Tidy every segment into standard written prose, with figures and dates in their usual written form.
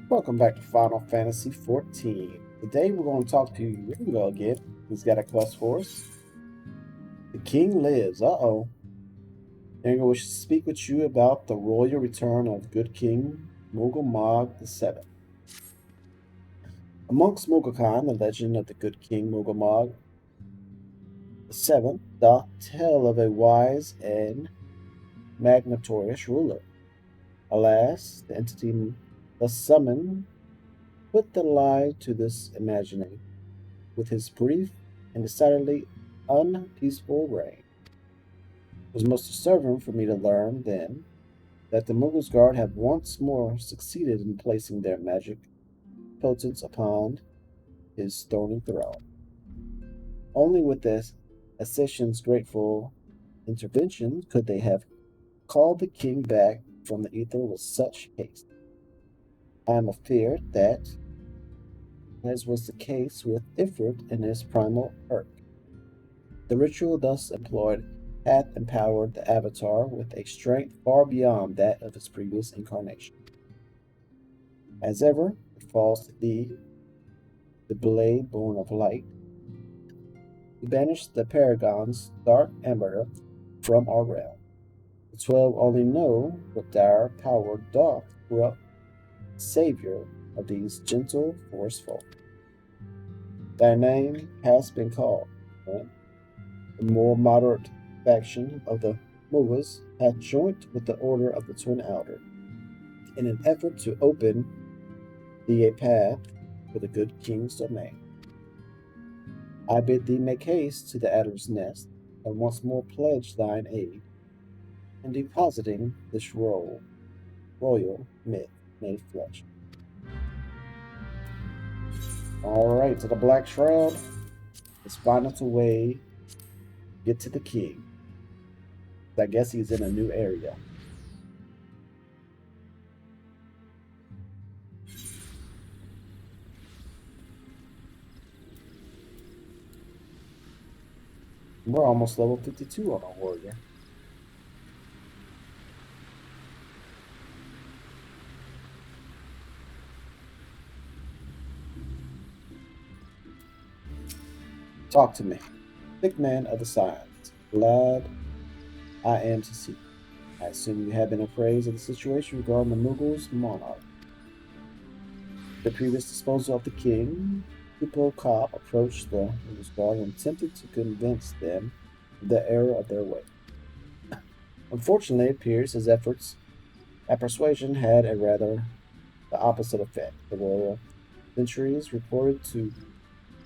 Welcome back to Final Fantasy XIV. Today we're going to talk to Ringo again. He's got a quest for us. The King lives. Uh-oh. Ringo wishes to speak with you about the royal return of good King Mogulmog VII. Amongst Mogulkan, the legend of the good King Mogulmog VII doth tell of a wise and magnatorious ruler. Alas, the entity thus summoned put the lie to this imagining, with his brief and decidedly unpeaceful reign. It was most disturbing for me to learn, then, that the Mughals Guard have once more succeeded in placing their magic potence upon his thorny throne. Only with this Ascension's grateful intervention could they have called the king back from the ether with such haste. I am afeard that, as was the case with Ifrit in his primal Urk, the ritual thus employed hath empowered the Avatar with a strength far beyond that of his previous incarnation. As ever, it falls to thee, the blade born of light, to banish the Paragon's dark ember from our realm. The 12 only know what dire power doth corrupt savior of these gentle forest folk. Thy name has been called, and the more moderate faction of the Mughals hath joined with the Order of the Twin Elder in an effort to open thee a path for the good king's domain. I bid thee make haste to the Adder's Nest, and once more pledge thine aid in depositing this royal myth made flesh. Alright, to the Black Shroud. Let's find us a way to get to the king. I guess he's in a new area. We're almost level 52 on our warrior. Talk to me, thick man of the Scions. Glad I am to see you. I assume you have been appraised of the situation regarding the Mughals' monarch. The previous disposal of the king, Kupo Kop approached the Mughals' guard and attempted to convince them of the error of their way. Unfortunately, it appears his efforts at persuasion had a rather the opposite effect. The royal centuries reportedly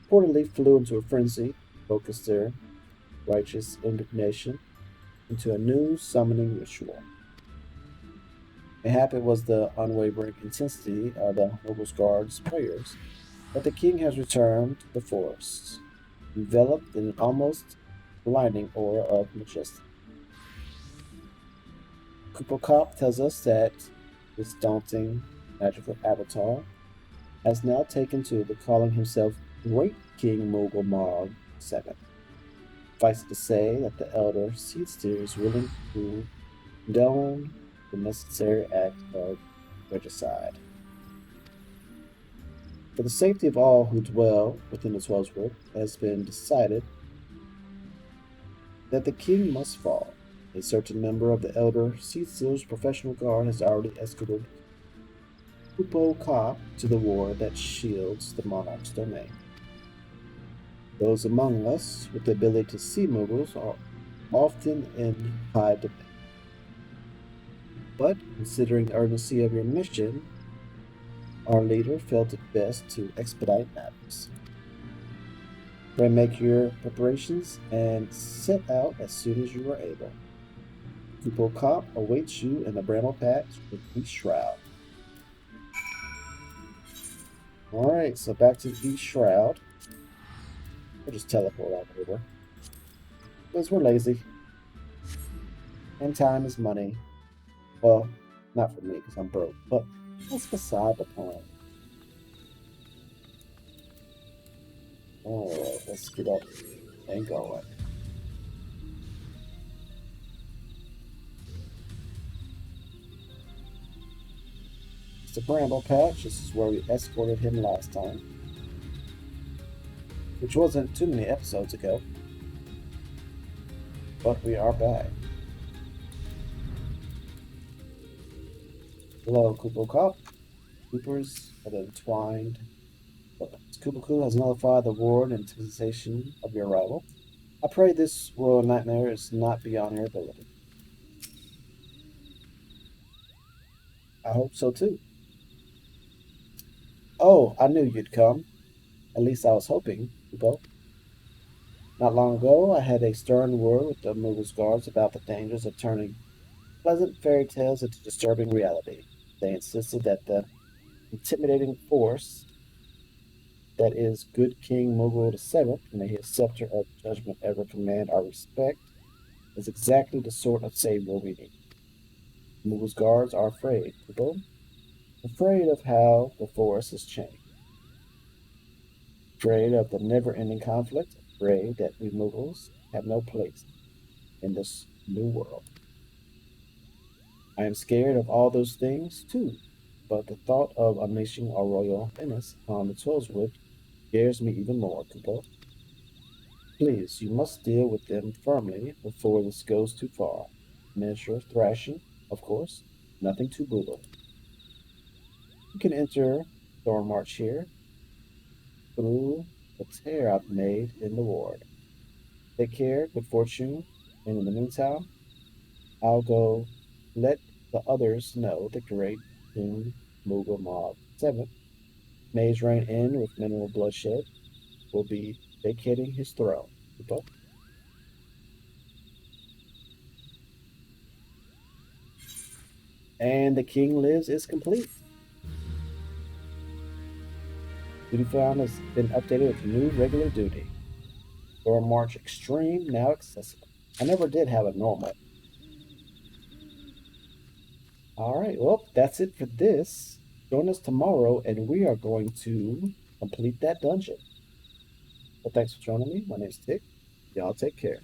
flew into a frenzy, focused their righteous indignation into a new summoning ritual. Mayhap it was the unwavering intensity of the Mughals Guard's prayers that the king has returned to the forests, enveloped in an almost blinding aura of majesty. Kupokop tells us that this daunting magical avatar has now taken to the calling himself Great King Mogulmog VII. Suffice it to say that the elder Seedsteer is willing to condone the necessary act of regicide. For the safety of all who dwell within the Twelveswood, it has been decided that the king must fall. A certain member of the elder Seedsteer's professional guard has already escorted Kupo Kop to the ward that shields the monarch's domain. Those among us with the ability to see Mughals are often in high demand. But, considering the urgency of your mission, our leader felt it best to expedite matters. Pray make your preparations and set out as soon as you are able. Kupo Kop awaits you in the bramble patch with East Shroud. Alright, so back to the East Shroud. We'll just teleport out over. Because we're lazy. And time is money. Well, not for me because I'm broke, but that's beside the point. Alright, let's get up and going. the Bramble Patch. This is where we escorted him last time, which wasn't too many episodes ago. But we are back. Hello, Kupo Cop. Coopers have entwined. Kupo has nullified the ward in anticipation of your arrival. I pray this royal nightmare is not beyond your ability. I hope so too. Oh, I knew you'd come. At least I was hoping, Kupo. Not long ago, I had a stern word with the Moogle's guards about the dangers of turning pleasant fairy tales into disturbing reality. They insisted that the intimidating force that is good King Moogle VII, may his scepter of judgment ever command our respect, is exactly the sort of savior we need. Moogle's guards are afraid, people. Afraid of how the force has changed. Afraid of the never-ending conflict. Afraid that we Moogles have no place in this new world. I am scared of all those things, too, but the thought of unleashing our royal menace on the Twilswood scares me even more, Kupo. Please, you must deal with them firmly before this goes too far. Miniature thrashing, of course, nothing too brutal. You can enter Thornmarch here through the tear I've made in the ward. Take care, good fortune, and in the meantime, I'll go let the others know the great King Moogle Mob 7, Mage reign in with minimal bloodshed, will be vacating his throne. Kupo. And the King Lives is complete. Duty Found has been updated with new regular duty. Thornmarch Extreme now accessible. I never did have a normal. Alright, well, that's it for this. Join us tomorrow and we are going to complete that dungeon. Well, thanks for joining me. My name's Tick. Y'all take care.